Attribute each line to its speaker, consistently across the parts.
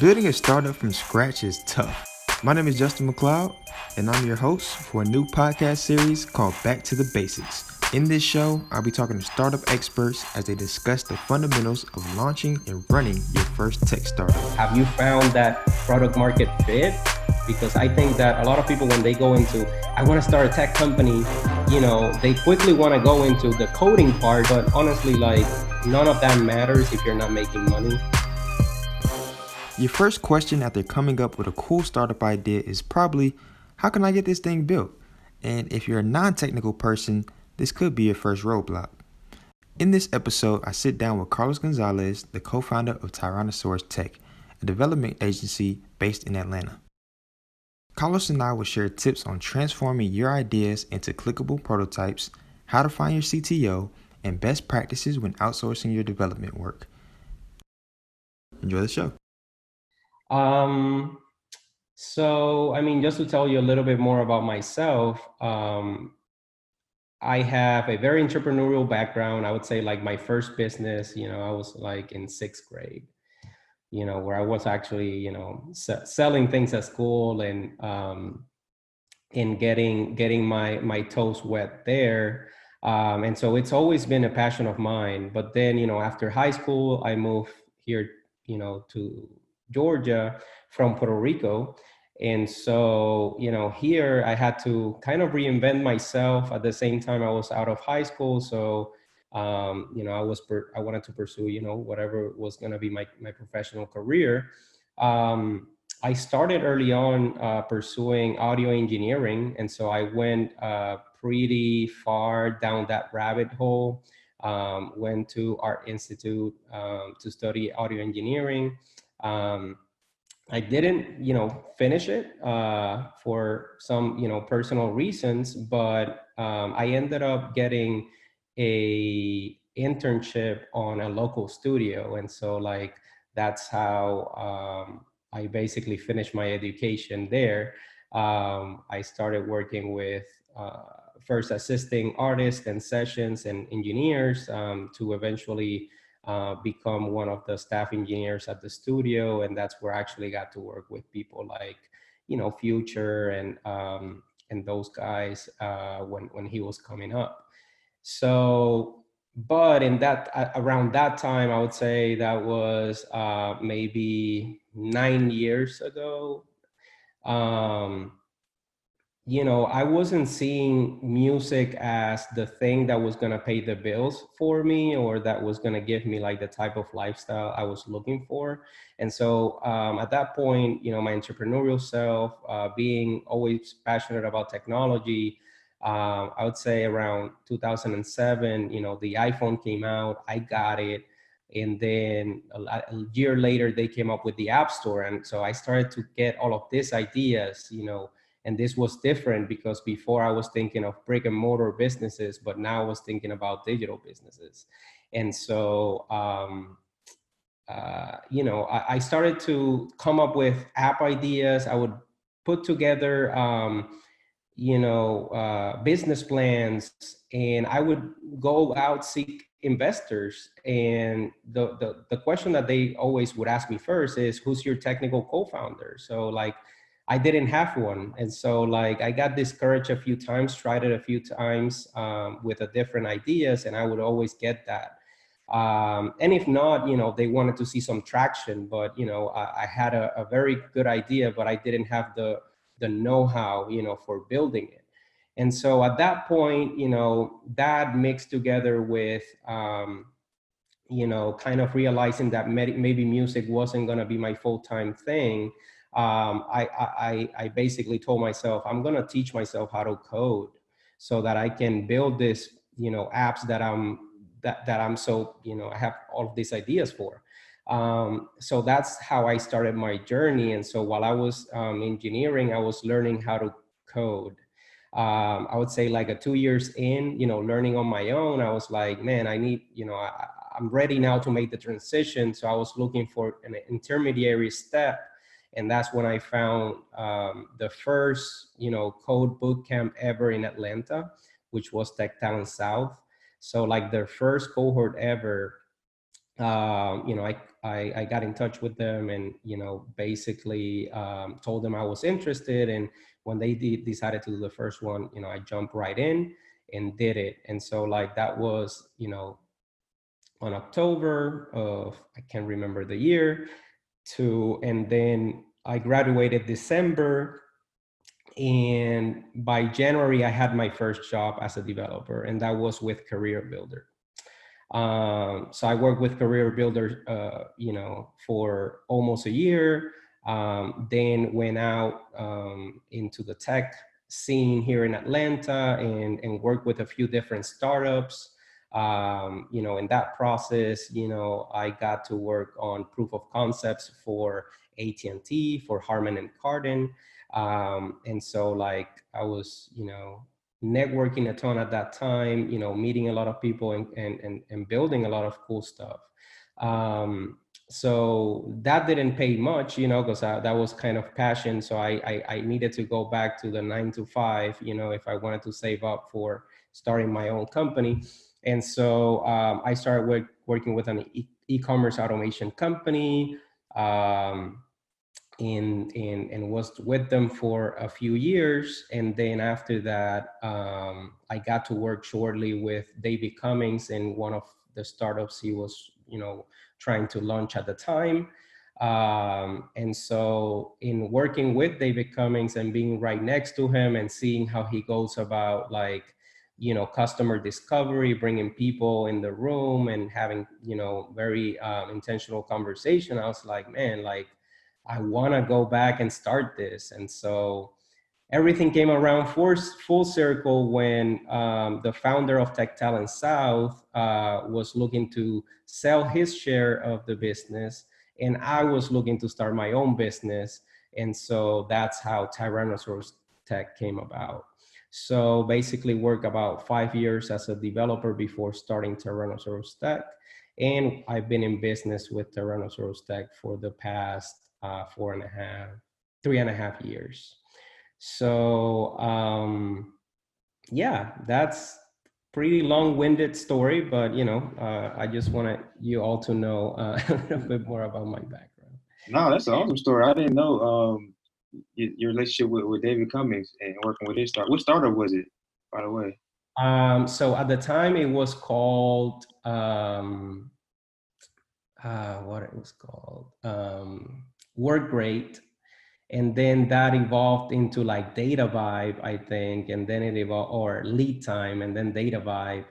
Speaker 1: Building a startup from scratch is tough. My name is Justin McLeod, and I'm your host for a new podcast series called Back to the Basics. In this show, I'll be talking to startup experts as they discuss the fundamentals of launching and running your first tech startup.
Speaker 2: Have you found that product market fit? Because I think that a lot of people, when they go into, I want to start a tech company, they quickly want to go into the coding part, but honestly, like none of that matters if you're not making money.
Speaker 1: Your first question after coming up with a cool startup idea is probably, how can I get this thing built? And if you're a non-technical person, this could be your first roadblock. In this episode, I sit down with Carlos Gonzalez, the co-founder of Tyrannosaurus Tech, a development agency based in Atlanta. Carlos and I will share tips on transforming your ideas into clickable prototypes, how to find your CTO, and best practices when outsourcing your development work. Enjoy the show.
Speaker 2: Um, so, I mean, just to tell you a little bit more about myself, I have a very entrepreneurial background. I would say like my first business, I was like in sixth grade, where I was actually, selling things at school and getting my toes wet there. And so it's always been a passion of mine. But then, after high school, I moved here, to Georgia from Puerto Rico. And so, here I had to kind of reinvent myself. At the same time, I was out of high school. So, I wanted to pursue, whatever was going to be my professional career. I started early on pursuing audio engineering. And so I went pretty far down that rabbit hole, went to Art Institute to study audio engineering. Um, I didn't, finish it for some, personal reasons, but I ended up getting a internship on a local studio. And so like, that's how I basically finished my education there. I started working with first assisting artists and sessions and engineers to eventually become one of the staff engineers at the studio. And that's where I actually got to work with people like, Future and those guys when he was coming up. So, but in that around that time, I would say that was maybe 9 years ago. Um, I wasn't seeing music as the thing that was going to pay the bills for me or that was going to give me like the type of lifestyle I was looking for. And so at that point, my entrepreneurial self, being always passionate about technology, I would say around 2007, the iPhone came out, I got it. And then a year later, they came up with the App Store. And so I started to get all of these ideas, and this was different because before I was thinking of brick and mortar businesses, but now I was thinking about digital businesses. And so, I started to come up with app ideas. I would put together, business plans, and I would go out seek investors. And the question that they always would ask me first is, who's your technical co-founder? So like, I didn't have one. And so like, I got discouraged a few times, tried it a few times with a different ideas, and I would always get that. And if not, they wanted to see some traction, but, I had a very good idea, but I didn't have the know-how, for building it. And so at that point, that mixed together with, kind of realizing that maybe music wasn't going to be my full-time thing. I basically told myself, I'm going to teach myself how to code so that I can build this, apps that I'm so, I have all of these ideas for. So that's how I started my journey. And so while I was engineering, I was learning how to code. I would say like 2 years in, learning on my own, I was like, man, I need, I'm ready now to make the transition. So I was looking for an intermediary step. And that's when I found the first, code bootcamp ever in Atlanta, which was Tech Talent South. So like the first cohort ever, You know, I got in touch with them and, you know, basically told them I was interested. And when they decided to do the first one, you know, I jumped right in and did it. And so like that was, you know, on October of, I can't remember the year, to, and then I graduated December. And by January, I had my first job as a developer, and that was with Career Builder. So I worked with Career Builder, you know, for almost a year. Then went out into the tech scene here in Atlanta and worked with a few different startups. You know, in that process, you know, I got to work on proof of concepts for AT&T, for Harman and Kardon. And so like I was, you know, networking a ton at that time, you know, meeting a lot of people and building a lot of cool stuff. So that didn't pay much, you know, because that was kind of passion. So I needed to go back to the 9 to 5, you know, if I wanted to save up for starting my own company. And so I started working with an e-commerce automation company. And was with them for a few years. And then after that, I got to work shortly with David Cummings in one of the startups he was, you know, trying to launch at the time. And so in working with David Cummings and being right next to him and seeing how he goes about like, you know, customer discovery, bringing people in the room and having, you know, very intentional conversation, I was like, man, like, I want to go back and start this. And so everything came around full circle when the founder of Tech Talent South was looking to sell his share of the business. And I was looking to start my own business. And so that's how Tyrannosaurus Tech came about. So basically worked about 5 years as a developer before starting Tyrannosaurus Tech. And I've been in business with Tyrannosaurus Tech for the past 3.5 years. So yeah, that's pretty long-winded story, but you know, I just wanted you all to know a little bit more about my background.
Speaker 1: No, that's an awesome story. I didn't know your relationship with David Cummings and working with his start. What startup was it, by the way?
Speaker 2: So at the time it was called what it was called Work Great, and then that evolved into like Data Vibe, I think, and then it evolved, or Lead Time, and then Data Vibe,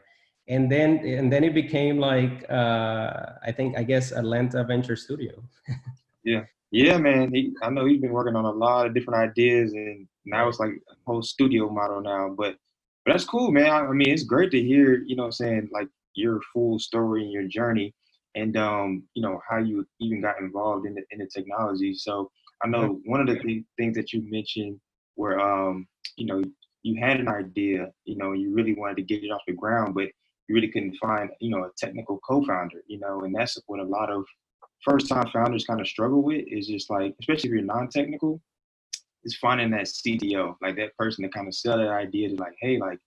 Speaker 2: and then it became like I guess Atlanta Venture Studio.
Speaker 1: Yeah, yeah, man. I know he's been working on a lot of different ideas, and now
Speaker 2: Right.
Speaker 1: it's like a whole studio model now. But that's cool, man. I mean, it's great to hear, what I'm saying, like your full story and your journey, and how you even got involved in the technology. So I
Speaker 2: Yeah.
Speaker 1: know one of the things that you mentioned where you know, you had an idea, you really wanted to get it off the ground, but you really couldn't find, a technical co-founder, and that's what a lot of first time founders kind of struggle with is just like, especially if you're non-technical, is finding that CTO, like that person to kind of sell that idea to like, hey, like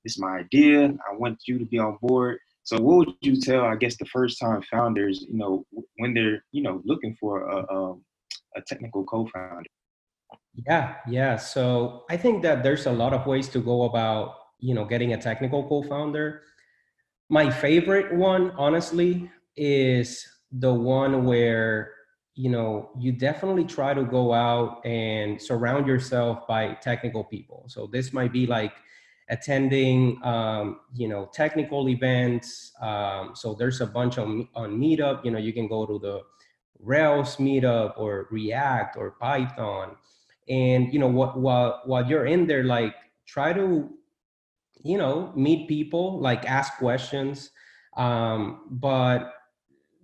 Speaker 1: this is my idea. I want you to be on board. So what would you tell, I guess, the first time founders, when they're, looking for a technical co-founder?
Speaker 2: Yeah. So I think that there's a lot of ways to go about, you know, getting a technical co-founder. My favorite one, honestly, is the one where, you know, you definitely try to go out and surround yourself by technical people. So this might be like attending, you know, technical events. So there's a bunch on Meetup. You know, you can go to the Rails Meetup or React or Python, and you know, while you're in there, like try to, you know, meet people, like ask questions,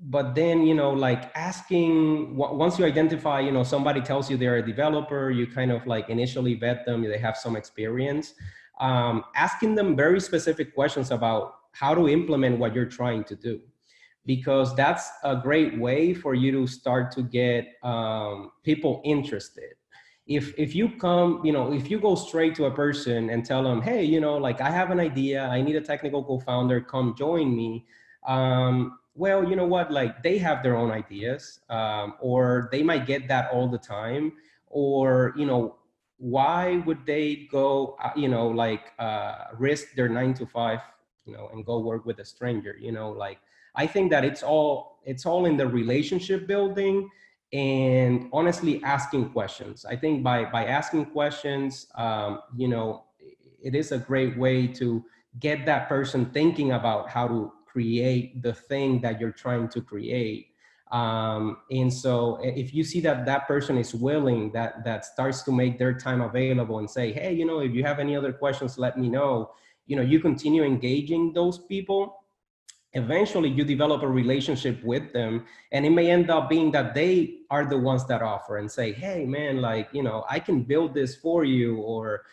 Speaker 2: but then, you know, like asking, once you identify, you know, somebody tells you they're a developer, you kind of like initially vet them, they have some experience, asking them very specific questions about how to implement what you're trying to do, because that's a great way for you to start to get people interested. If you come, you know, if you go straight to a person and tell them, hey, you know, like I have an idea, I need a technical co-founder, come join me, well, you know what, like they have their own ideas, or they might get that all the time, or, why would they go, risk their 9 to 5, and go work with a stranger, like, I think that it's all in the relationship building, and honestly asking questions. I think by asking questions, it is a great way to get that person thinking about how to create the thing that you're trying to create. And so if you see that that person is willing, that starts to make their time available and say, hey, if you have any other questions, let me know. You continue engaging those people. Eventually you develop a relationship with them, and it may end up being that they are the ones that offer and say, hey man, like, I can build this for you, or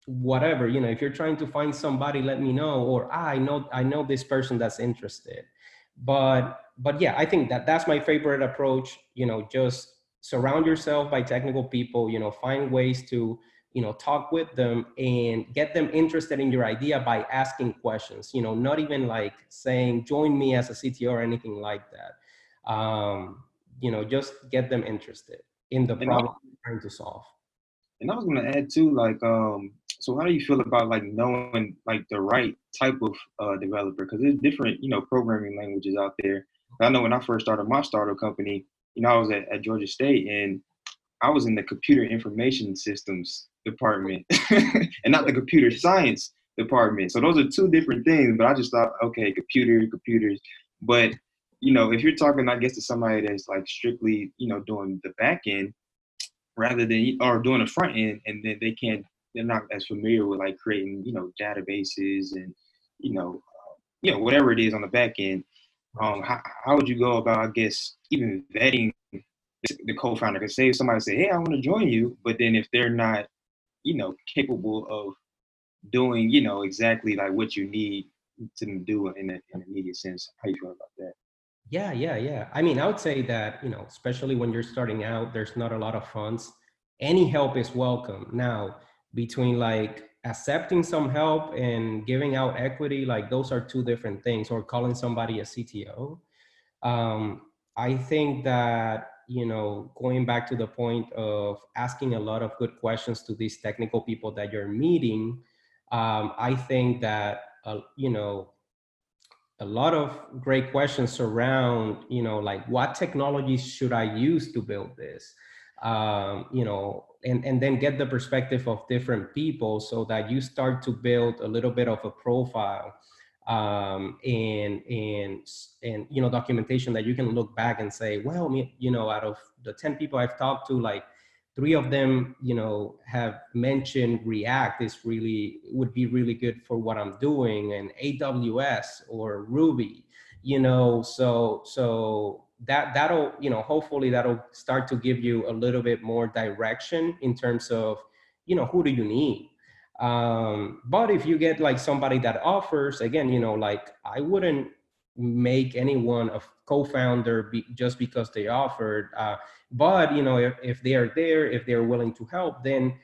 Speaker 2: whatever. If you're trying to find somebody, let me know, or I know this person that's interested. But yeah, I think that that's my favorite approach. Just surround yourself by technical people, find ways to talk with them and get them interested in your idea by asking questions, not even like saying join me as a CTO or anything like that. Just get them interested in the
Speaker 1: And I,
Speaker 2: problem you're trying to solve.
Speaker 1: and I was gonna add too, like, so how do you feel about like knowing like the right type of developer? Because there's different, programming languages out there. I know when I first started my startup company, I was at Georgia State, and I was in the computer information systems department and not the computer science department. So those are two different things. But I just thought, okay, computers. But if you're talking, I guess, to somebody that's like strictly, doing the back end rather than or doing the front end, and then they're not as familiar with like creating, databases and you know, whatever it is on the back end.
Speaker 2: Right.
Speaker 1: How would you go about, I guess, even vetting the co-founder? Because say if somebody say, hey, I want to join you, but then if they're not, capable of doing, exactly like what you need to do in an immediate sense, how you feel about that?
Speaker 2: Yeah, yeah, yeah. I mean, I would say that, especially when you're starting out, there's not a lot of funds. Any help is welcome. Now, between like accepting some help and giving out equity, like those are two different things, or calling somebody a CTO. Um, I think that, going back to the point of asking a lot of good questions to these technical people that you're meeting, I think that, a lot of great questions around, like what technologies should I use to build this? And then get the perspective of different people so that you start to build a little bit of a profile, and documentation that you can look back and say, well, out of the 10 people I've talked to, like 3 of them, have mentioned React is really would be really good for what I'm doing, and AWS or Ruby, so that'll, hopefully that'll start to give you a little bit more direction in terms of, who do you need. But if you get like somebody that offers, again, like I wouldn't make anyone a co-founder just because they offered. But if they are there, if they're willing to help, then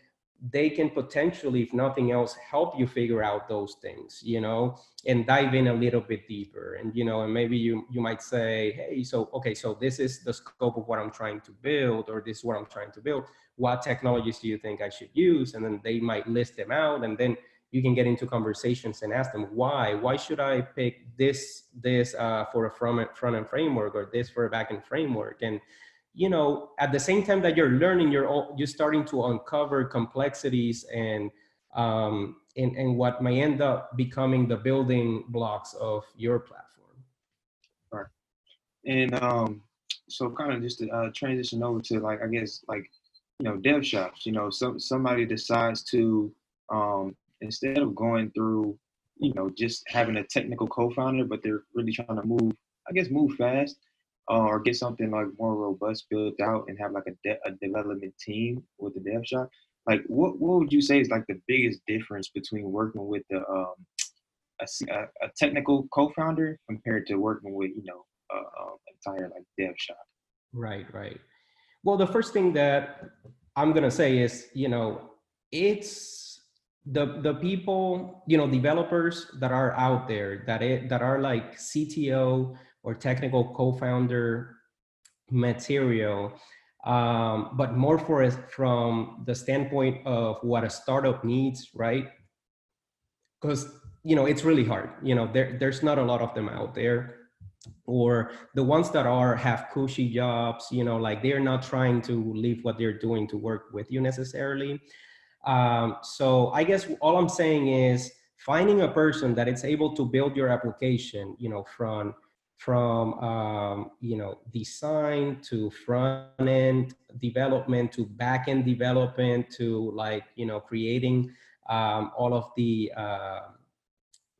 Speaker 2: they can potentially, if nothing else, help you figure out those things, and dive in a little bit deeper. And maybe you might say, hey, so okay, so this is the scope of what I'm trying to build, or this is what I'm trying to build. What technologies do you think I should use? And then they might list them out, and then you can get into conversations and ask them why should I pick this for a front end framework, or this for a back end framework. And at the same time that you're learning, you're starting to uncover complexities and what may end up becoming the building blocks of your platform.
Speaker 1: Right. And so kind of just to transition over to like, I guess, like, dev shops. Somebody decides to instead of going through, just having a technical co-founder, but they're really trying to move, I guess, move fast, or get something like more robust built out and have like a development team with the dev shop. Like, what would you say is like the biggest difference between working with a technical co-founder compared to working with, entire like dev shop?
Speaker 2: Right, right. Well, the first thing that I'm going to say is, it's the people, developers that are out there that are like CTO or technical co-founder material, but more for us from the standpoint of what a startup needs, right? Because it's really hard. There's not a lot of them out there, or the ones that are have cushy jobs. Like they're not trying to leave what they're doing to work with you necessarily. So I guess all I'm saying is finding a person that is able to build your application, from design to front end development to back end development to like creating all of the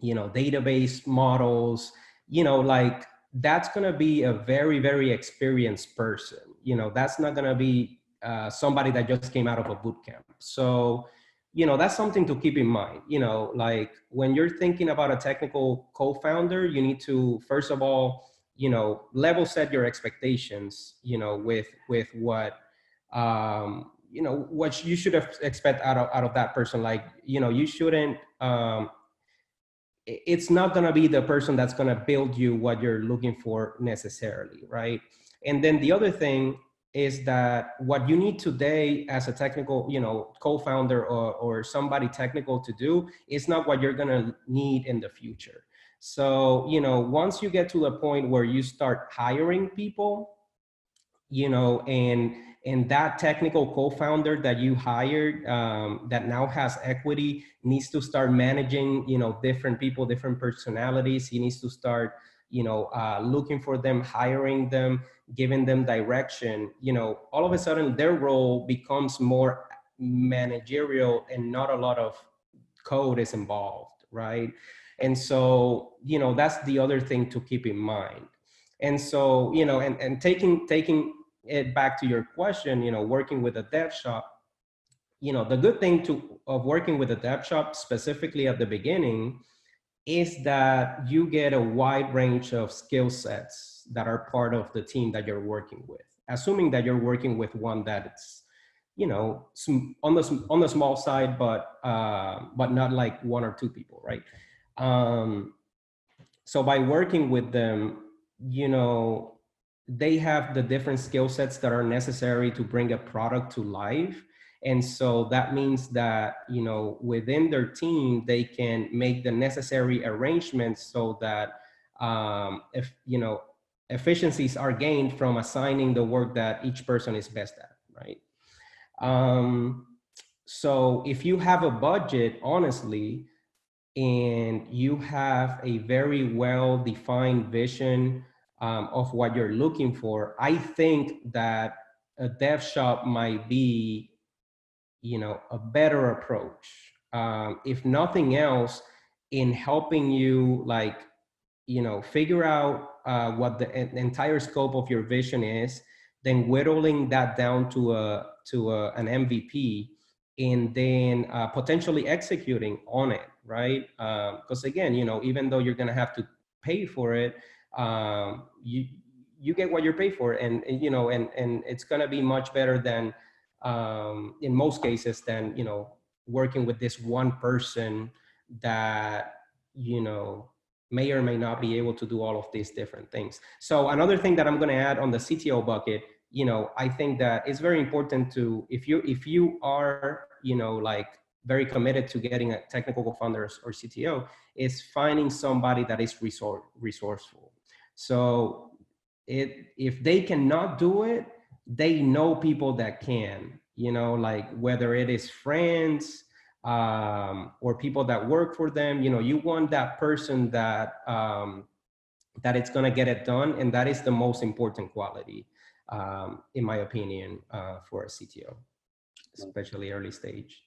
Speaker 2: database models, like that's going to be a very, very experienced person. That's not going to be somebody that just came out of a boot camp. So, that's something to keep in mind. Like when you're thinking about a technical co-founder, you need to, first of all, level set your expectations, with what you should have expect out of that person. Like, you shouldn't, it's not going to be the person that's going to build you what you're looking for necessarily, right? And then the other thing is that what you need today as a technical, co-founder or somebody technical to do is not what you're going to need in the future. So, once you get to the point where you start hiring people, and that technical co-founder that you hired, that now has equity, needs to start managing different people, different personalities. He needs to start looking for them, hiring them, giving them direction. All of a sudden their role becomes more managerial and not a lot of code is involved, right? And so that's the other thing to keep in mind. And so and taking it back to your question, working with a dev shop, the good thing of working with a dev shop specifically at the beginning is that you get a wide range of skill sets that are part of the team that you're working with, assuming that you're working with one that's on the small side, but not like one or two people, right? So by working with them, they have the different skill sets that are necessary to bring a product to life. And so that means that, within their team, they can make the necessary arrangements so that if, efficiencies are gained from assigning the work that each person is best at, right? So if you have a budget, honestly, and you have a very well-defined vision of what you're looking for, I think that a dev shop might be, a better approach. If nothing else, in helping you, like, figure out what the entire scope of your vision is, then whittling that down to an MVP, and then potentially executing on it, right? Because again, even though you're gonna have to pay for it, you get what you pay for, and and it's gonna be much better than, in most cases, than working with this one person that may or may not be able to do all of these different things. So another thing that I'm going to add on the CTO bucket, I think that it's very important to, if you are, like very committed to getting a technical co-founder or CTO, is finding somebody that is resourceful. So if they cannot do it, they know people that can, like whether it is friends, or people that work for them. You want that person that that it's going to get it done, and that is the most important quality, in my opinion, for a CTO, especially early stage.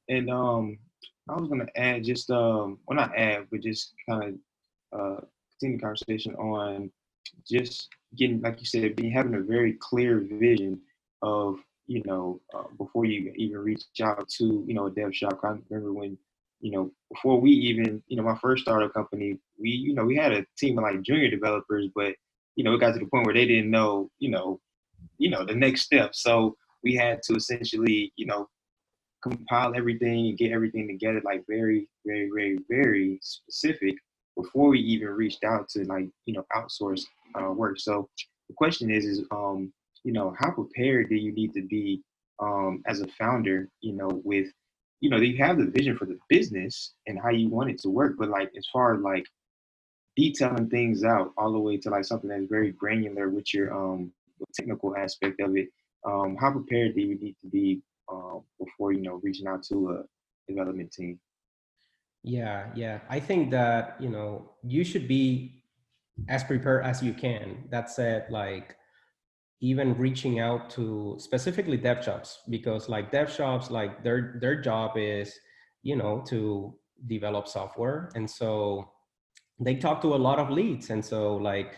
Speaker 3: And I was gonna add just well, not add, but just kind of continue the conversation on just getting, like you said, being having a very clear vision of before you even reach out to a dev shop. I remember when before we even my first startup company, we had a team of like junior developers, but it got to the point where they didn't know the next step. So we had to essentially compile everything and get everything together, like very, very, very, very specific before we even reached out to like, outsource work. So the question is, how prepared do you need to be as a founder, with, you have the vision for the business and how you want it to work, but like as far as like detailing things out all the way to like something that's very granular with your the technical aspect of it. How prepared do you need to be before reaching out to a development team?
Speaker 2: Yeah. I think that, you should be as prepared as you can. That said, like even reaching out to specifically dev shops, because like dev shops, like their job is, to develop software. And so they talk to a lot of leads. And so like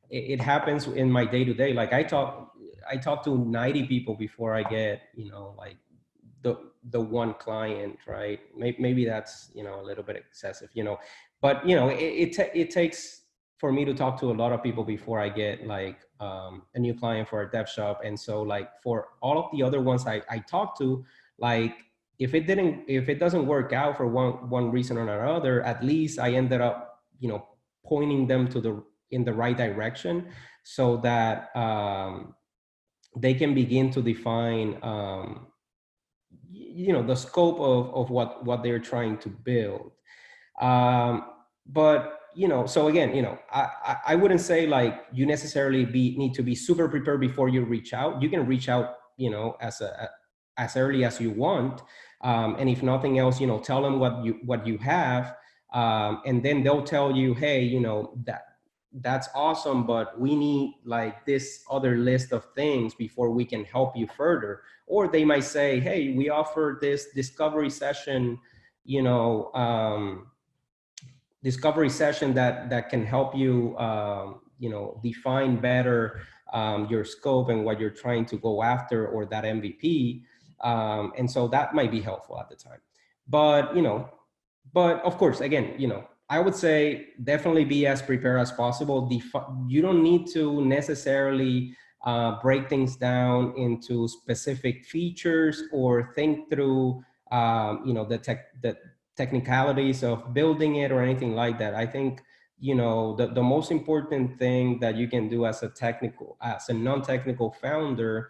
Speaker 2: it happens in my day to day. Like I talk to 90 people before I get, like the one client, right? Maybe that's, a little bit excessive, but it takes for me to talk to a lot of people before I get like a new client for a dev shop. And so like for all of the other ones I talk to, like if it doesn't work out for one reason or another, at least I ended up, pointing them in the right direction, so that they can begin to define the scope of what they're trying to build. But so again, I wouldn't say like you necessarily need to be super prepared before you reach out. You can reach out, as early as you want, and if nothing else, tell them what you have, and then they'll tell you, hey, that's awesome, but we need like this other list of things before we can help you further. Or they might say, hey, we offer this discovery session, that can help you, define better your scope and what you're trying to go after, or that MVP. And so that might be helpful at the time. But, but of course, again, I would say definitely be as prepared as possible. You don't need to necessarily break things down into specific features or think through, the technicalities of building it or anything like that. I think, the most important thing that you can do as a non-technical founder,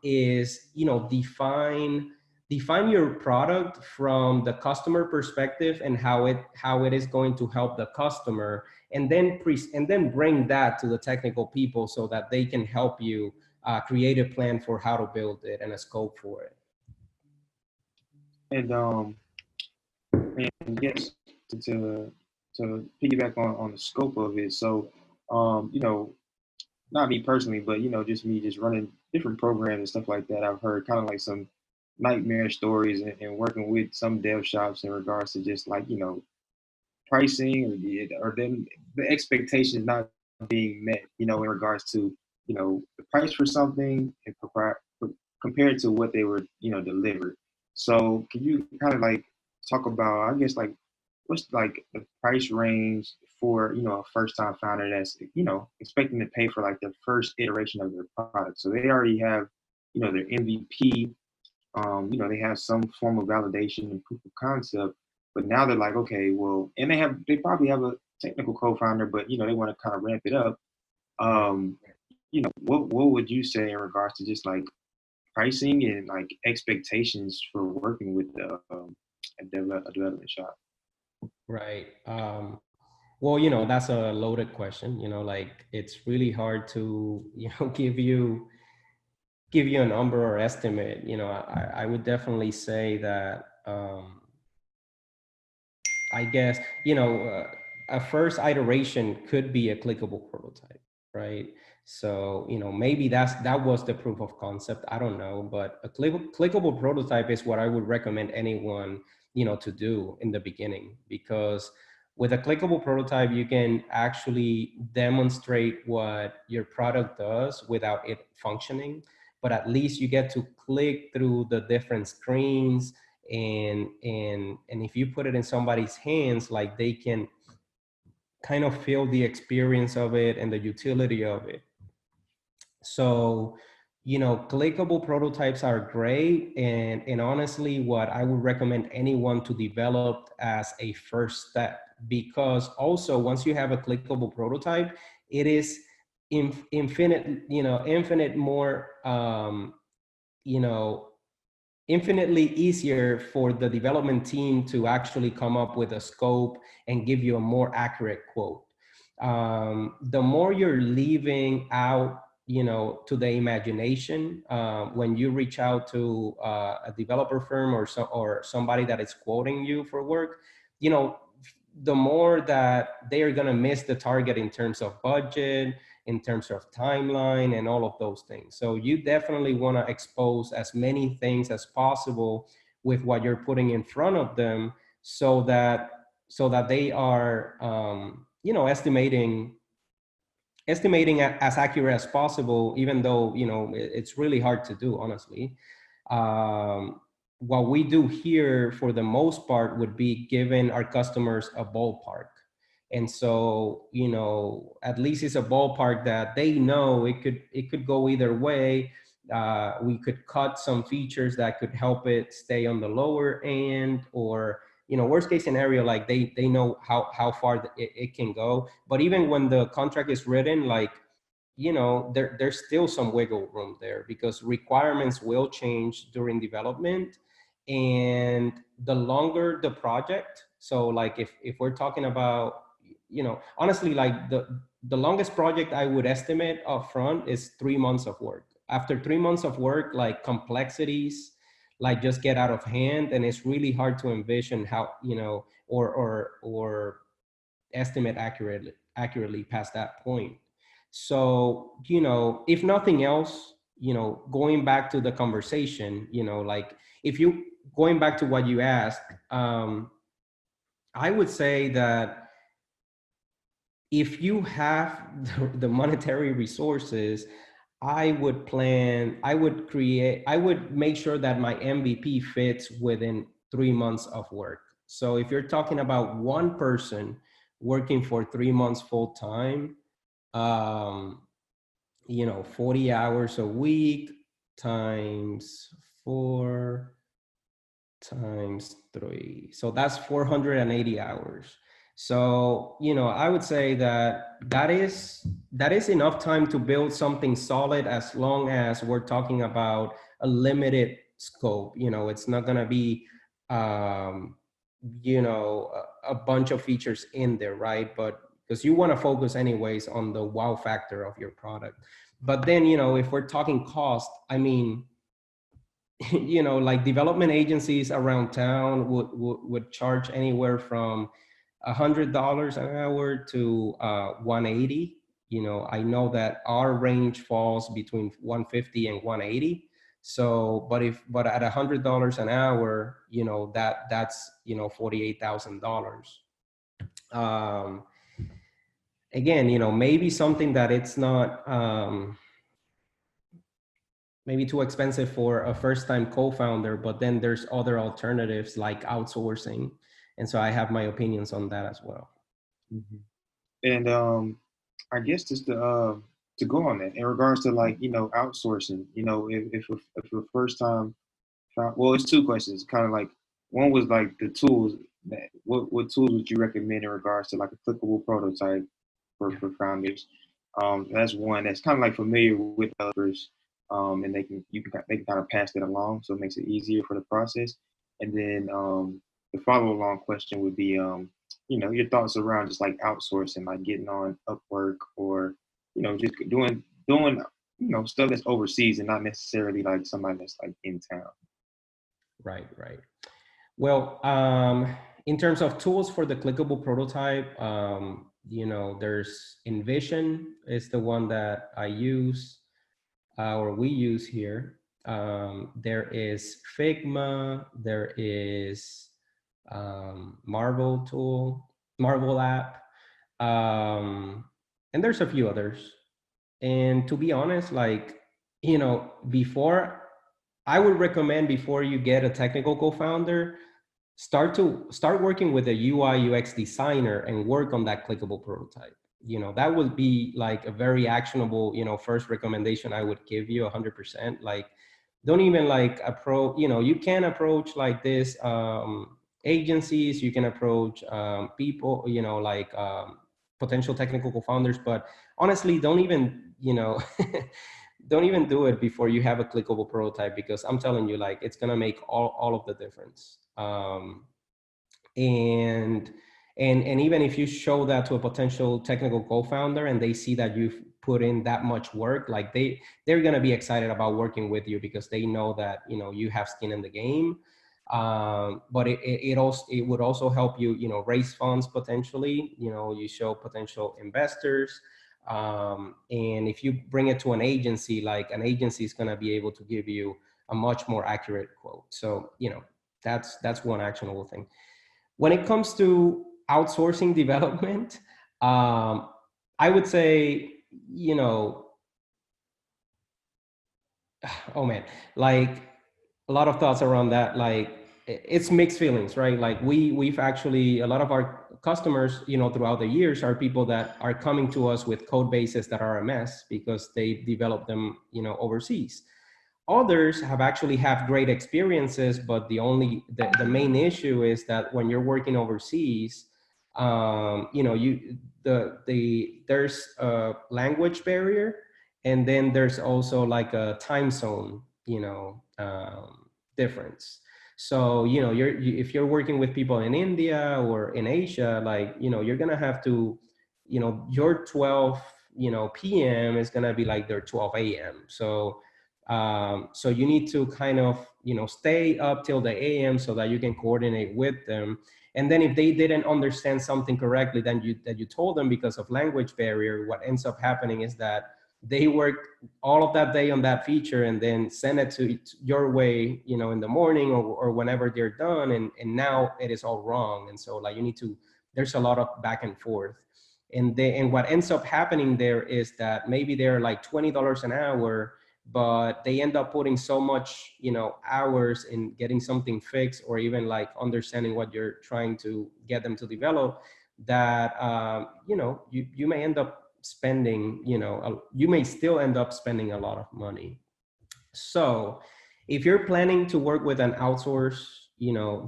Speaker 2: is, define your product from the customer perspective and how it is going to help the customer, and then bring that to the technical people so that they can help you create a plan for how to build it and a scope for it.
Speaker 3: And and yes, to piggyback on the scope of it. So not me personally, but just me just running different programs and stuff like that. I've heard kind of like some nightmare stories and working with some dev shops in regards to just like pricing or then the expectations not being met. In regards to the price for something and compared to what they were delivered. So can you kind of like talk about, I guess, like what's like the price range for a first time founder that's expecting to pay for like the first iteration of their product? So they already have their MVP, they have some form of validation and proof of concept, but now they're like, okay, well, and they probably have a technical co-founder, but they want to kind of ramp it up. um what would you say in regards to just like pricing and like expectations for working with a development shop?
Speaker 2: Right. Well, that's a loaded question. Like it's really hard to, give you a number or estimate. I would definitely say that, I guess, a first iteration could be a clickable prototype, right? So, maybe that was the proof of concept. I don't know, but a clickable prototype is what I would recommend anyone, to do in the beginning, because with a clickable prototype, you can actually demonstrate what your product does without it functioning, but at least you get to click through the different screens, and if you put it in somebody's hands, like they can kind of feel the experience of it and the utility of it. So clickable prototypes are great. And honestly, what I would recommend anyone to develop as a first step, because also once you have a clickable prototype, it is infinite, infinite more, you know, infinitely easier for the development team to actually come up with a scope and give you a more accurate quote. The more you're leaving out, to the imagination, when you reach out to a developer firm or somebody that is quoting you for work, the more that they are going to miss the target in terms of budget, in terms of timeline, and all of those things. So you definitely want to expose as many things as possible with what you're putting in front of them, so that they are, estimating as accurate as possible, even though it's really hard to do, honestly. What we do here for the most part would be giving our customers a ballpark. And so, at least it's a ballpark that they know it could go either way. We could cut some features that could help it stay on the lower end, or worst case scenario, like they know how far it can go. But even when the contract is written, like, there's still some wiggle room there, because requirements will change during development. And the longer the project, so like if we're talking about, honestly, like the longest project I would estimate up front is 3 months of work. After 3 months of work, like, complexities like just get out of hand, and it's really hard to envision how, or estimate accurately past that point. So, if nothing else, going back to the conversation, like, if you going back to what you asked, I would say that if you have the monetary resources, I would make sure that my MVP fits within 3 months of work. So if you're talking about one person working for 3 months full time, um, 40 hours a week times 4 times 3. So that's 480 hours. So, I would say that is enough time to build something solid, as long as we're talking about a limited scope. It's not going to be, a bunch of features in there, right? But because you want to focus anyways on the wow factor of your product. But then, if we're talking cost, I mean, like, development agencies around town would charge anywhere from $100 an hour to 180. I know that our range falls between 150 and 180. So, but at $100 an hour, that's $48,000. Again, maybe something that it's not, maybe too expensive for a first-time co-founder, but then there's other alternatives like outsourcing. And so I have my opinions on that as well.
Speaker 3: Mm-hmm. And I guess just to go on that in regards to, like, outsourcing, if a first time, well, it's two questions, kind of like, one was like the tools that what tools would you recommend in regards to like a clickable prototype for founders? That's one that's kind of like familiar with developers, and they can kind of pass that along, so it makes it easier for the process. And then the follow along question would be, your thoughts around just like outsourcing, like getting on Upwork, or just doing stuff that's overseas and not necessarily like somebody that's like in town.
Speaker 2: Right. Well, in terms of tools for the clickable prototype, there's Envision is the one that I use, or we use here. There is Figma, there is Marvel app, and there's a few others. And to be honest, like, I would recommend, before you get a technical co-founder, start working with a UI UX designer and work on that clickable prototype. that would be like a very actionable, first recommendation I would give you 100%. Like, don't even like approach, you can approach like this, agencies, you can approach people, like potential technical co-founders, but honestly, don't even, don't even do it before you have a clickable prototype, because I'm telling you, like, it's gonna make all of the difference. And even if you show that to a potential technical co-founder and they see that you've put in that much work, like they're going to be excited about working with you, because they know that you have skin in the game. But it would also help you raise funds potentially. You show potential investors, and if you bring it to an agency, like an agency is going to be able to give you a much more accurate quote. So that's one actionable thing. When it comes to outsourcing development, I would say, oh man, like a lot of thoughts around that. Like, it's mixed feelings, right? Like we've actually, a lot of our customers, throughout the years, are people that are coming to us with code bases that are a mess because they developed them, overseas. Others have actually have great experiences, but the main issue is that when you're working overseas, there's a language barrier, and then there's also like a time zone, difference. So if you're working with people in India or in Asia, like you're gonna have to, your 12 p.m. is gonna be like their 12 a.m. So you need to kind of stay up till the a.m. so that you can coordinate with them. And then if they didn't understand something correctly, then you told them, because of language barrier, what ends up happening is that they work all of that day on that feature and then send it to your way, in the morning or whenever they're done. And now it is all wrong. And so like there's a lot of back and forth. And what ends up happening there is that maybe they're like $20 an hour, but they end up putting so much, hours in getting something fixed, or even like understanding what you're trying to get them to develop, that, you may end up spending, you may still end up spending a lot of money. So if you're planning to work with an outsource,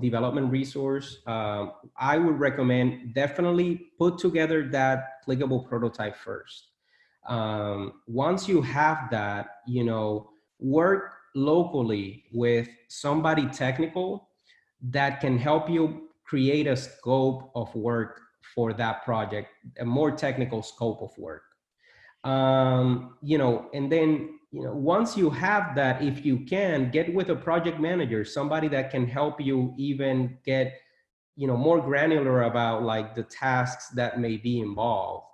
Speaker 2: development resource, I would recommend definitely put together that clickable prototype first. Once you have that, work locally with somebody technical that can help you create a scope of work for that project, a more technical scope of work. And then, once you have that, if you can get with a project manager, somebody that can help you even get, more granular about like the tasks that may be involved.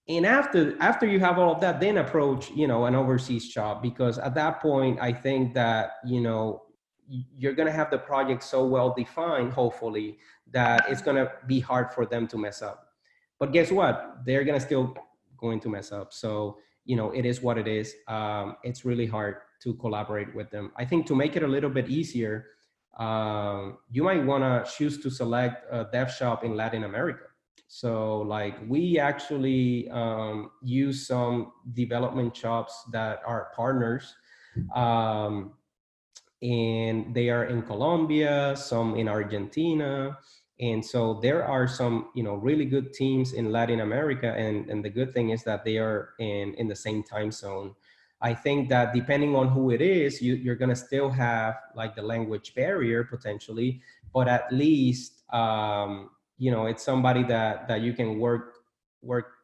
Speaker 2: And after you have all of that, then approach, an overseas job, because at that point, I think that, you're going to have the project so well defined, hopefully, that it's going to be hard for them to mess up. But guess what? They're still going to mess up. So, it is what it is. It's really hard to collaborate with them. I think to make it a little bit easier, you might want to choose to select a dev shop in Latin America. So like we actually use some development shops that are partners, and they are in Colombia, some in Argentina. And so there are some, really good teams in Latin America. And the good thing is that they are in the same time zone. I think that depending on who it is, you're going to still have like the language barrier potentially, but at least, it's somebody that you can work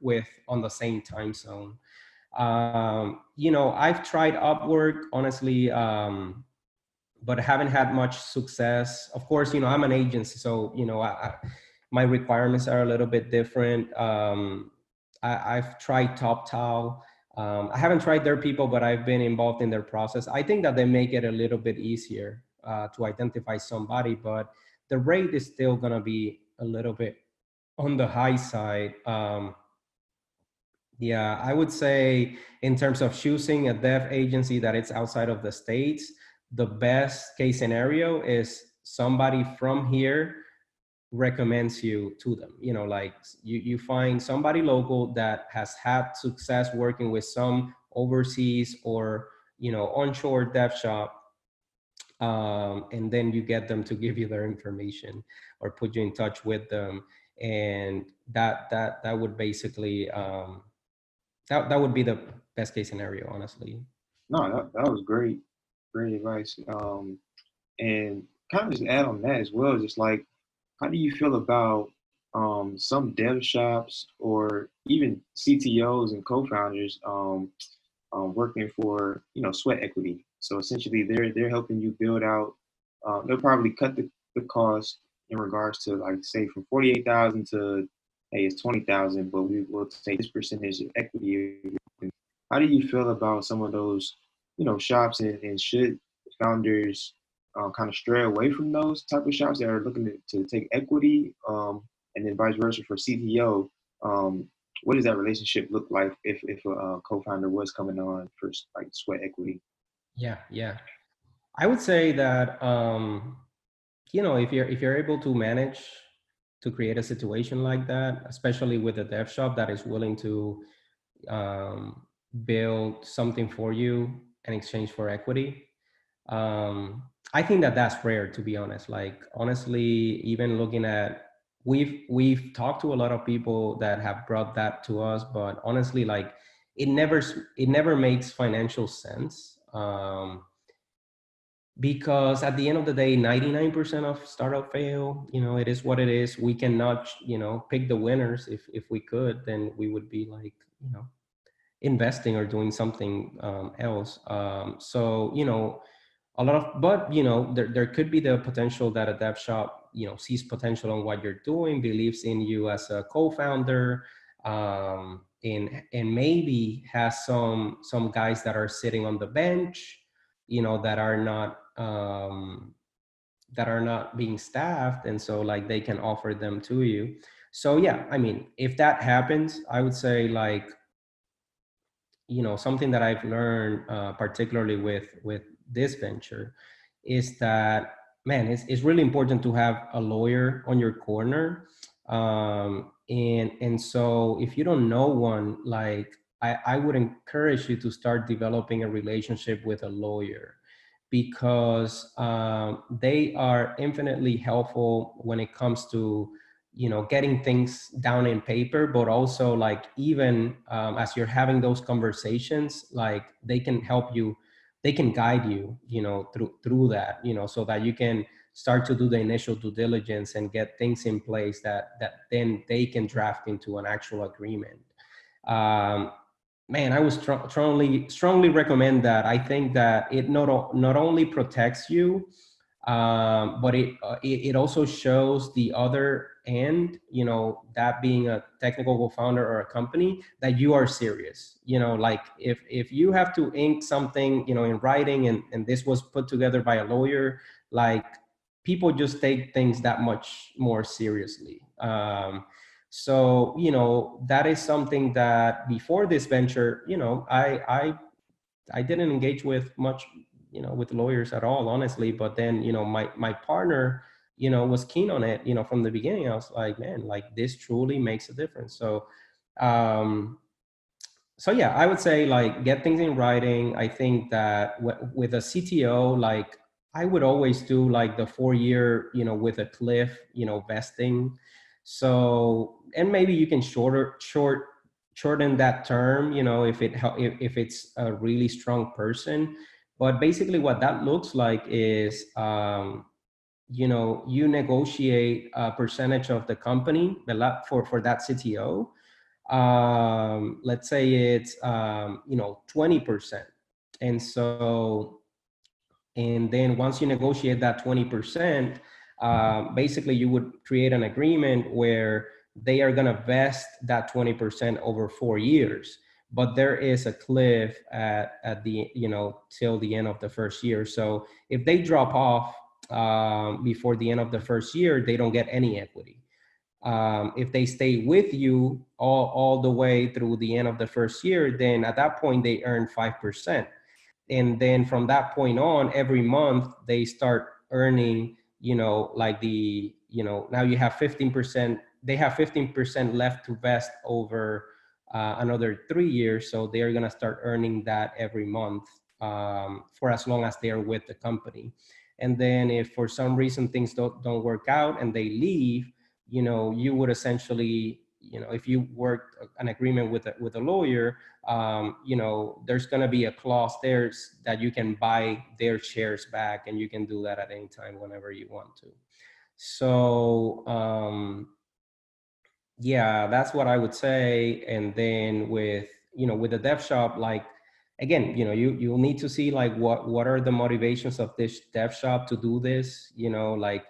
Speaker 2: with on the same time zone. I've tried Upwork, honestly, but I haven't had much success. Of course, I'm an agency, so, my requirements are a little bit different. I've tried TopTal. I haven't tried their people, but I've been involved in their process. I think that they make it a little bit easier to identify somebody, but the rate is still going to be a little bit on the high side. Yeah, I would say in terms of choosing a dev agency that it's outside of the States, the best case scenario is somebody from here recommends you to them. You know, like you find somebody local that has had success working with some overseas or, you know, onshore dev shop, and then you get them to give you their information or put you in touch with them, and that would basically that would be the best case scenario, honestly.
Speaker 3: No, that was great advice. And kind of just add on that as well, just like, how do you feel about some dev shops or even CTOs and co-founders working for, sweat equity? So essentially, they're helping you build out. They'll probably cut the cost in regards to, like, say, from 48,000 to, hey, it's 20,000, but we will take this percentage of equity. How do you feel about some of those, shops, and should founders kind of stray away from those type of shops that are looking to take equity, and then vice versa for CTO? What does that relationship look like if a co-founder was coming on for, like, sweat equity?
Speaker 2: Yeah, I would say that you know, if you're able to manage to create a situation like that, especially with a dev shop that is willing to um, build something for you in exchange for equity, I think that that's rare, to be honest. Like, honestly, even looking at, we've talked to a lot of people that have brought that to us, but honestly, like, it never makes financial sense. Because at the end of the day, 99% of startup fail. You know, it is what it is. We cannot, you know, pick the winners. If we could, then we would be, like, you know, investing or doing something else. So, you know, a lot of, but, you know, there could be the potential that a dev shop, you know, sees potential on what you're doing, believes in you as a co-founder, and maybe has some guys that are sitting on the bench, you know, that are not being staffed, and so, like, they can offer them to you. So yeah, I mean, if that happens, I would say, like, you know, something that I've learned, particularly with this venture, is that, man, it's really important to have a lawyer on your corner. And so if you don't know one, like, I would encourage you to start developing a relationship with a lawyer, because they are infinitely helpful when it comes to, you know, getting things down in paper, but also, like, even as you're having those conversations, like, they can help you, they can guide you, you know, through that, you know, so that you can start to do the initial due diligence and get things in place that then they can draft into an actual agreement. um, Man, I would strongly recommend that. I think that it not only protects you, but it also shows the other end, you know, that being a technical co-founder or a company, that you are serious. You know, like, if you have to ink something, you know, in writing, and this was put together by a lawyer, like, people just take things that much more seriously. So, you know, that is something that before this venture, you know, I didn't engage with much, you know, with lawyers at all, honestly. But then, you know, my partner, you know, was keen on it, you know, from the beginning. I was like, man, like, this truly makes a difference. So, um, so yeah, I would say, like, get things in writing. I think that with a CTO, like, I would always do, like, the 4 year, you know, with a cliff, you know, vesting. So, and maybe you can shorten that term, you know, if it's a really strong person. But basically, what that looks like is, you know, you negotiate a percentage of the company for that CTO. Let's say it's, you know, 20%. And so, and then once you negotiate that 20%, basically you would create an agreement where they are going to vest that 20% over 4 years. But there is a cliff at the, you know, till the end of the first year. So if they drop off before the end of the first year, they don't get any equity. If they stay with you all the way through the end of the first year, then at that point they earn 5%. And then from that point on, every month they start earning, you know, like the, now you have 15%, they have 15% left to vest over another 3 years. So they're going to start earning that every month for as long as they're with the company. And then if for some reason things don't work out and they leave, you would essentially, if you worked an agreement with a lawyer, there's going to be a clause there that you can buy their shares back, and you can do that at any time whenever you want to. So yeah, that's what I would say. And then with the dev shop, like, again, you'll need to see like what are the motivations of this dev shop to do this. Like,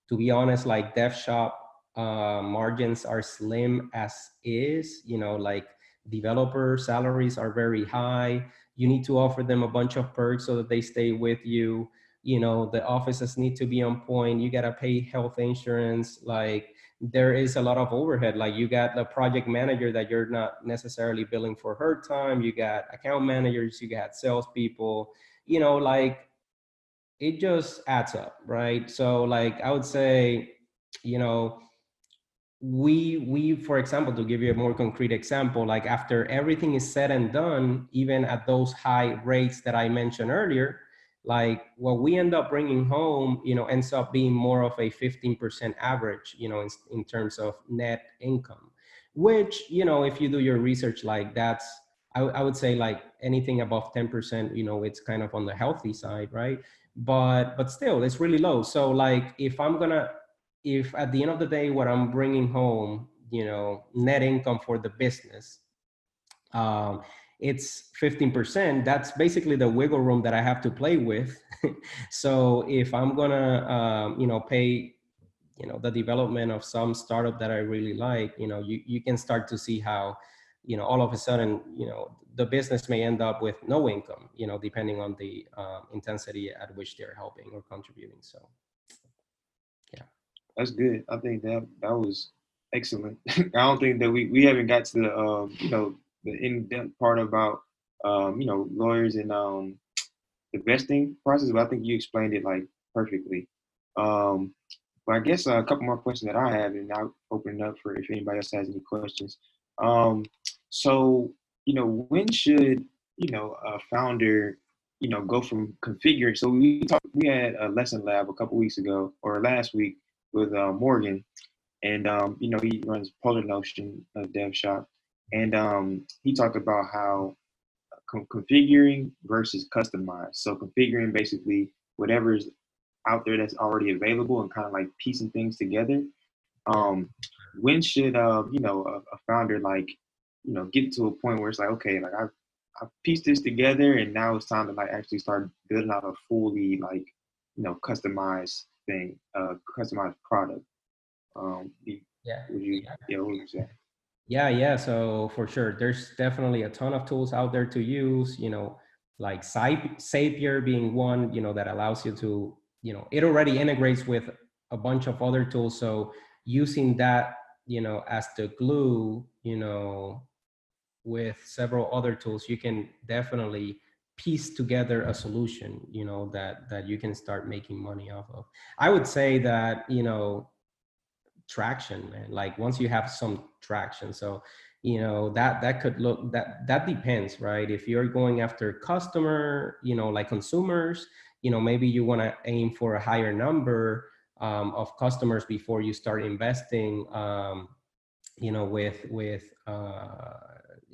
Speaker 2: to be honest, like, dev shop margins are slim as is. Like, developer salaries are very high. You need to offer them a bunch of perks so that they stay with you. The offices need to be on point. You got to pay health insurance. Like, there is a lot of overhead. Like, you got the project manager that you're not necessarily billing for her time. You got account managers, you got salespeople, like, it just adds up, right? So, like, I would say, we, for example, to give you a more concrete example, like, after everything is said and done, even at those high rates that I mentioned earlier, like, what we end up bringing home, ends up being more of a 15% average, in terms of net income, which, if you do your research, like, that's, I would say, like, anything above 10%, it's kind of on the healthy side, right? But still, it's really low. So, like, if at the end of the day, what I'm bringing home, net income for the business, it's 15%, that's basically the wiggle room that I have to play with. So if I'm gonna, pay, the development of some startup that I really like, you can start to see how, all of a sudden, the business may end up with no income, depending on the intensity at which they're helping or contributing. So, yeah.
Speaker 3: That's good. I think that was excellent. I don't think that we haven't got to the the in-depth part about lawyers and the vesting process, but I think you explained it like perfectly. But I guess a couple more questions that I have, and I'll open it up for if anybody else has any questions. So when should a founder go from configuring? So we had a lesson lab a couple weeks ago or last week with Morgan, and he runs Polar Notion Dev Shop, and he talked about how configuring versus customized. So configuring basically whatever's out there that's already available and kind of like piecing things together. When should a founder like get to a point where it's like, okay, like I've pieced this together and now it's time to like actually start building out a fully like customized thing, customized product.
Speaker 2: Yeah.
Speaker 3: What would you say?
Speaker 2: Yeah. So for sure, there's definitely a ton of tools out there to use, like Zapier being one, that allows you to, it already integrates with a bunch of other tools. So using that, as the glue, with several other tools, you can definitely piece together a solution, that you can start making money off of. I would say that, traction, man. Like, once you have some traction, so that could look, that depends, right? If you're going after customer, like consumers, maybe you want to aim for a higher number of customers before you start investing. With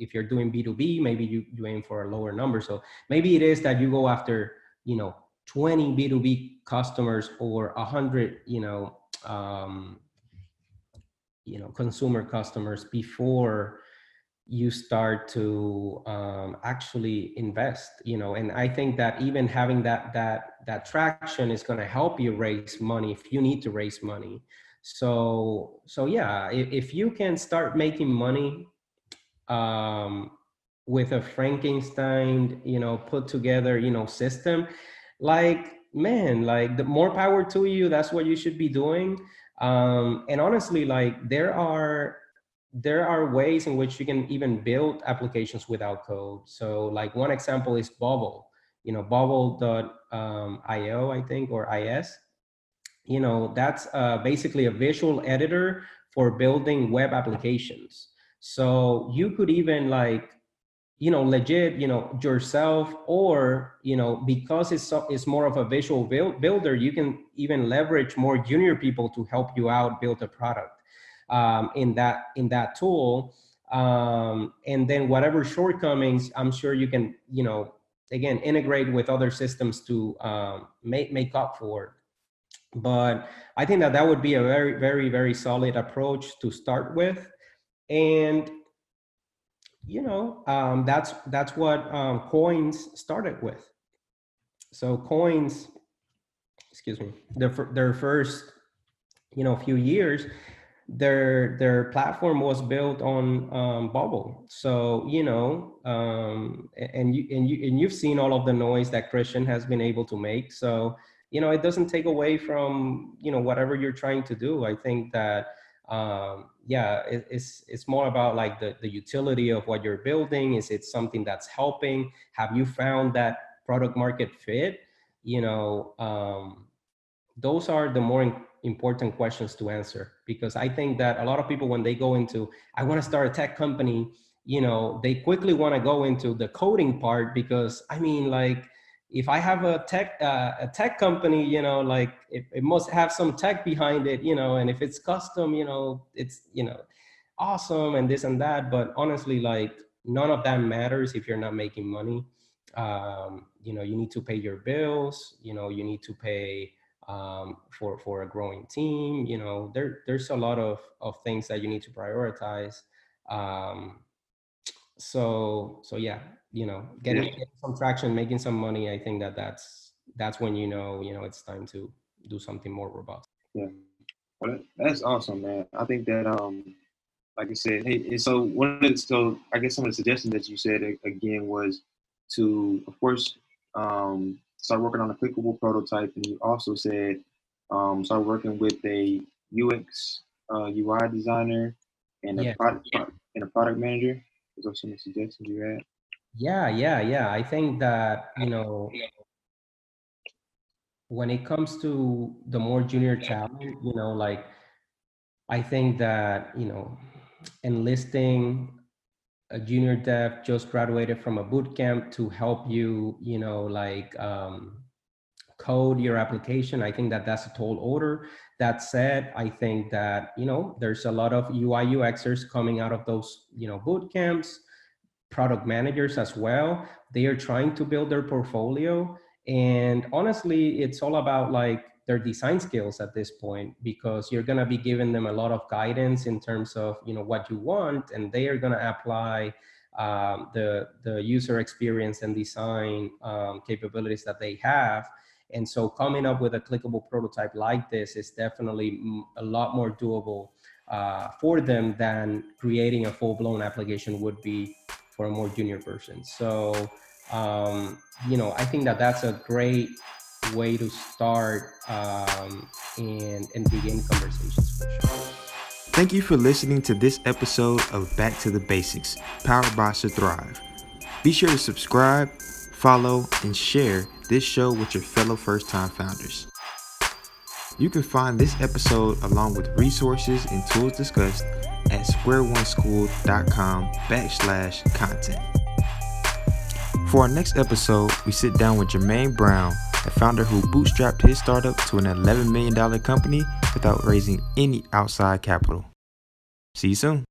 Speaker 2: if you're doing B2B, maybe you aim for a lower number. So maybe it is that you go after 20 B2B customers or 100 consumer customers before you start to actually invest. And I think that even having that traction is going to help you raise money if you need to raise money. So yeah, if you can start making money with a Frankenstein put together system, like, man, like, the more power to you. That's what you should be doing. And honestly, like, there are ways in which you can even build applications without code. So, like, one example is Bubble, bubble.io, I think, or IS. that's basically a visual editor for building web applications. So you could even like, legit, yourself, or, because it's more of a visual builder, you can even leverage more junior people to help you out build a product in that tool. And then whatever shortcomings, I'm sure you can, again, integrate with other systems to make up for it. But I think that would be a very, very, very solid approach to start with. And that's what coins started with. So coins, excuse me, their first few years, their platform was built on Bubble. So and you've seen all of the noise that Christian has been able to make. So it doesn't take away from whatever you're trying to do. I think that it's more about like the utility of what you're building. Is it something that's helping? Have you found that product market fit? Those are the more important questions to answer, because I think that a lot of people, when they go into, I want to start a tech company, they quickly want to go into the coding part, because I mean, like, if I have a tech company, like it must have some tech behind it, and if it's custom, it's, awesome, and this and that. But honestly, like, none of that matters if you're not making money. You need to pay your bills, you need to pay for a growing team. There's a lot of things that you need to prioritize. So yeah, getting some traction, making some money. I think that's when it's time to do something more robust.
Speaker 3: Yeah. Well, that's awesome, man. I think that like I said, hey, and so I guess some of the suggestions that you said again was to, of course, start working on a clickable prototype, and you also said start working with a UX UI designer and a
Speaker 2: Yeah.
Speaker 3: product manager. Those are some of the suggestions you had.
Speaker 2: Yeah. I think that, when it comes to the more junior talent, like, I think that, enlisting a junior dev just graduated from a boot camp to help you, like, code your application. I think that that's a tall order. That said, I think that, there's a lot of UI UXers coming out of those, boot camps, product managers as well. They are trying to build their portfolio. And honestly, it's all about like their design skills at this point, because you're going to be giving them a lot of guidance in terms of, what you want, and they are going to apply the user experience and design capabilities that they have. And so coming up with a clickable prototype like this is definitely a lot more doable for them than creating a full-blown application would be for a more junior person. So, I think that that's a great way to start and begin conversations for sure.
Speaker 1: Thank you for listening to this episode of Back to the Basics, powered by Surthrive. Be sure to subscribe, follow, and share this show with your fellow first-time founders. You can find this episode along with resources and tools discussed at squareoneschool.com/content. For our next episode, we sit down with Jermaine Brown, a founder who bootstrapped his startup to an $11 million company without raising any outside capital. See you soon.